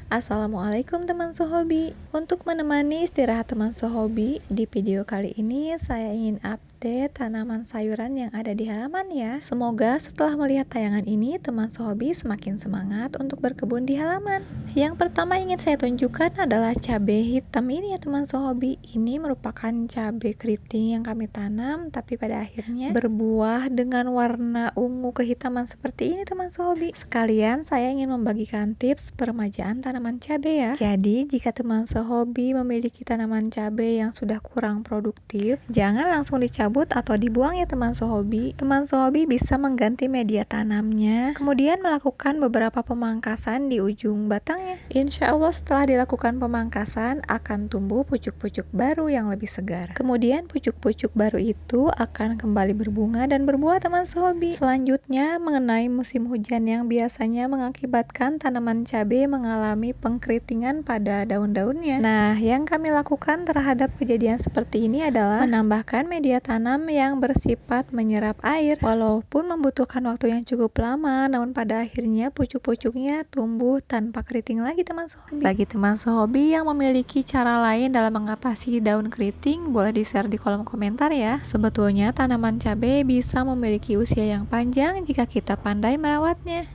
Assalamualaikum teman sehobi. Untuk menemani istirahat teman sehobi, di video kali ini saya ingin update tanaman sayuran yang ada di halaman ya. Semoga setelah melihat tayangan ini, teman sehobi semakin semangat untuk berkebun di halaman. Yang pertama ingin saya tunjukkan adalah cabai hitam ini ya teman sehobi. Ini merupakan cabai keriting yang kami tanam, tapi pada akhirnya berbuah dengan warna ungu kehitaman seperti ini teman sehobi. Sekalian saya ingin membagikan tips peremajaan tanaman cabai ya. Jadi jika teman sehobi memiliki tanaman cabai yang sudah kurang produktif, jangan langsung dicabut atau dibuang ya teman sehobi. Teman sehobi bisa mengganti media tanamnya, kemudian melakukan beberapa pemangkasan di ujung batangnya. Insya Allah setelah dilakukan pemangkasan akan tumbuh pucuk-pucuk baru yang lebih segar. Kemudian pucuk-pucuk baru itu akan kembali berbunga dan berbuah teman sehobi. Selanjutnya mengenai musim hujan yang biasanya mengakibatkan tanaman cabai mengalami pengkeritingan pada daun-daunnya. Nah, yang kami lakukan terhadap kejadian seperti ini adalah menambahkan media tanam yang bersifat menyerap air. Walaupun membutuhkan waktu yang cukup lama, namun pada akhirnya pucuk-pucuknya tumbuh tanpa keriting lagi teman sehobi. Bagi teman sehobi yang memiliki cara lain dalam mengatasi daun keriting, boleh di-share di kolom komentar ya. Sebetulnya tanaman cabai bisa memiliki usia yang panjang jika kita pandai merawatnya.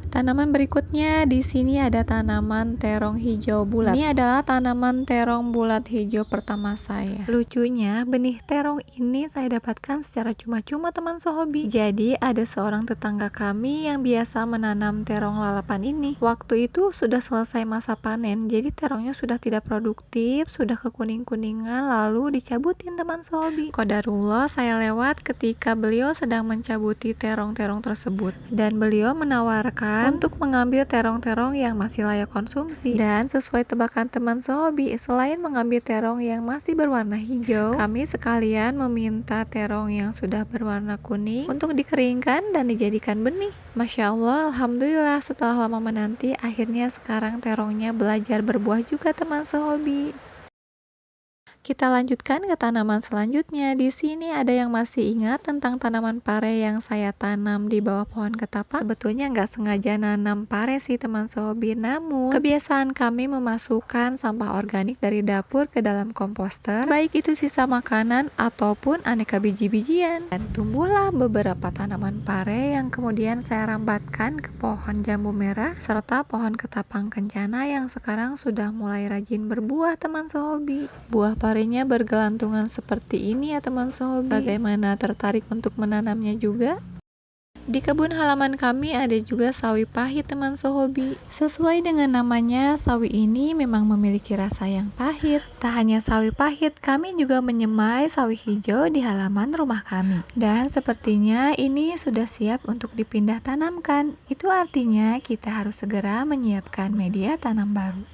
Tanaman berikutnya di sini ada tanaman terong hijau bulat. Ini adalah tanaman terong bulat hijau pertama saya. Lucunya, benih terong ini saya dapatkan secara cuma-cuma teman sehobi. Jadi ada seorang tetangga kami yang biasa menanam terong lalapan ini. Waktu itu sudah selesai masa panen, jadi terongnya sudah tidak produktif, sudah kekuning-kuningan, lalu dicabutin teman sehobi. Qadarullah saya lewat ketika beliau sedang mencabuti terong-terong tersebut, dan beliau menawarkan untuk mengambil terong-terong yang masih layak konsumsi. Dan sesuai tebakan teman sehobi, selain mengambil terong yang masih berwarna hijau, kami sekalian meminta terong yang sudah berwarna kuning untuk dikeringkan dan dijadikan benih. Masya Allah, Alhamdulillah setelah lama menanti, akhirnya sekarang terongnya belajar berbuah juga teman sehobi. Kita lanjutkan ke tanaman selanjutnya. Di sini ada yang masih ingat tentang tanaman pare yang saya tanam di bawah pohon ketapang. Sebetulnya nggak sengaja nanam pare sih teman sehobi, namun kebiasaan kami memasukkan sampah organik dari dapur ke dalam komposter, baik itu sisa makanan ataupun aneka biji-bijian. Dan tumbuhlah beberapa tanaman pare yang kemudian saya rambatkan ke pohon jambu merah serta pohon ketapang kencana yang sekarang sudah mulai rajin berbuah teman sehobi. Buah parenya bergelantungan seperti ini ya teman sehobi. Bagaimana, tertarik untuk menanamnya juga? Di kebun halaman kami ada juga sawi pahit teman sehobi. Sesuai dengan namanya, sawi ini memang memiliki rasa yang pahit. Tak hanya sawi pahit, kami juga menyemai sawi hijau di halaman rumah kami. Dan sepertinya ini sudah siap untuk dipindah tanamkan. Itu artinya kita harus segera menyiapkan media tanam baru.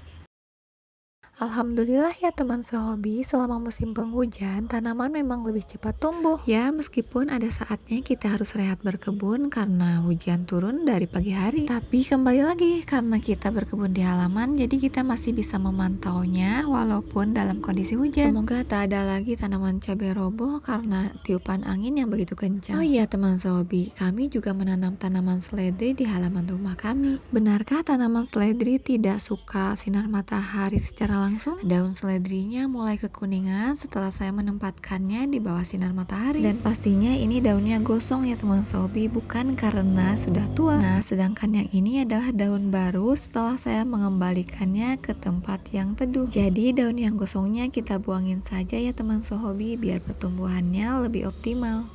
Alhamdulillah ya teman sehobi, selama musim penghujan, tanaman memang lebih cepat tumbuh. Ya, meskipun ada saatnya kita harus rehat berkebun karena hujan turun dari pagi hari. Tapi kembali lagi, karena kita berkebun di halaman, jadi kita masih bisa memantaunya walaupun dalam kondisi hujan. Semoga tak ada lagi tanaman cabai roboh karena tiupan angin yang begitu kencang. Oh iya teman sehobi, kami juga menanam tanaman seledri di halaman rumah kami. Benarkah tanaman seledri tidak suka sinar matahari secara langsung? Daun seledrinya mulai kekuningan setelah saya menempatkannya di bawah sinar matahari. Dan pastinya ini daunnya gosong ya teman sehobi, bukan karena sudah tua. Nah, sedangkan yang ini adalah daun baru setelah saya mengembalikannya ke tempat yang teduh. Jadi daun yang gosongnya kita buangin saja ya teman sehobi, biar pertumbuhannya lebih optimal.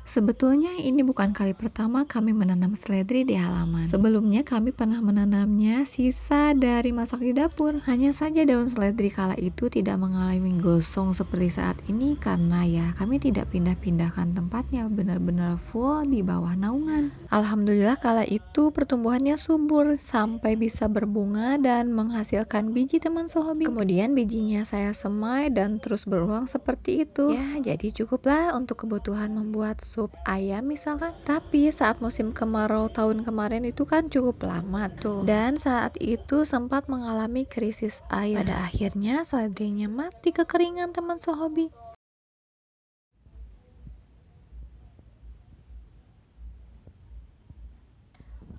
Sebetulnya ini bukan kali pertama kami menanam seledri di halaman. Sebelumnya kami pernah menanamnya sisa dari masak di dapur. Hanya saja daun seledri kala itu tidak mengalami gosong seperti saat ini karena ya kami tidak pindah-pindahkan tempatnya, benar-benar full di bawah naungan. Alhamdulillah kala itu pertumbuhannya subur sampai bisa berbunga dan menghasilkan biji teman sehobi. Kemudian bijinya saya semai dan terus berulang seperti itu. Ya, jadi cukuplah untuk kebutuhan membuat sup ayam misalkan. Tapi saat musim kemarau tahun kemarin itu kan cukup lama tuh, dan saat itu sempat mengalami krisis air. Pada akhirnya seledrinya mati kekeringan teman sehobi.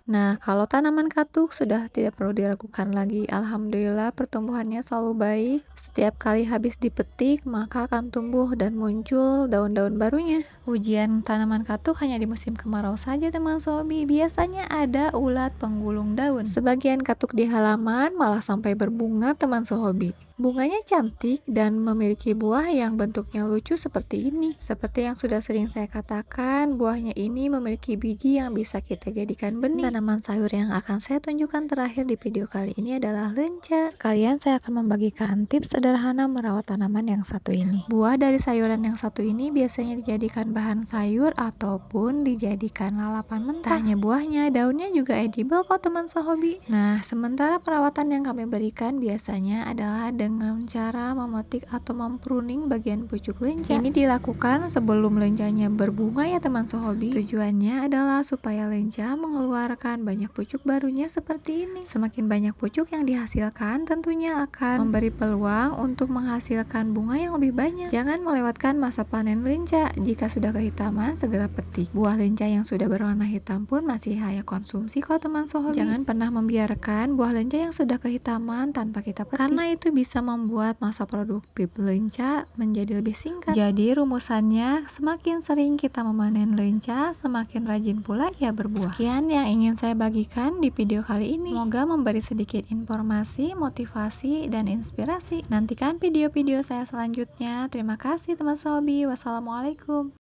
Nah, kalau tanaman katuk sudah tidak perlu diragukan lagi. Alhamdulillah pertumbuhannya selalu baik. Setiap kali habis dipetik, maka akan tumbuh dan muncul daun-daun barunya. Ujian tanaman katuk hanya di musim kemarau saja, teman Sobi. Biasanya ada ulat penggulung daun. Sebagian katuk di halaman malah sampai berbunga, teman Sohobi. Bunganya cantik dan memiliki buah yang bentuknya lucu seperti ini. Seperti yang sudah sering saya katakan, buahnya ini memiliki biji yang bisa kita jadikan benih. Tanaman sayur yang akan saya tunjukkan terakhir di video kali ini adalah lenca. Sekalian saya akan membagikan tips sederhana merawat tanaman yang satu ini. Buah dari sayuran yang satu ini biasanya dijadikan bahan sayur ataupun dijadikan lalapan mentah. Tak hanya buahnya, daunnya juga edible kok, teman sehobi. Nah, sementara perawatan yang kami berikan biasanya adalah dengan cara memetik atau mempruning bagian pucuk lenca. Ini dilakukan sebelum lencanya berbunga ya teman sehobi. Tujuannya adalah supaya lenca mengeluarkan banyak pucuk barunya seperti ini. Semakin banyak pucuk yang dihasilkan tentunya akan memberi peluang untuk menghasilkan bunga yang lebih banyak. Jangan melewatkan masa panen lenca. Jika sudah kehitaman, segera petik. Buah lenca yang sudah berwarna hitam pun masih layak konsumsi kok teman sehobi. Jangan pernah membiarkan buah lenca yang sudah kehitaman tanpa kita petik, karena itu bisa membuat masa produktif lenca menjadi lebih singkat. Jadi rumusannya, semakin sering kita memanen lenca, semakin rajin pula ia berbuah. Sekian yang ingin saya bagikan di video kali ini. Semoga memberi sedikit informasi, motivasi, dan inspirasi. Nantikan video-video saya selanjutnya. Terima kasih teman sobi. Wassalamualaikum.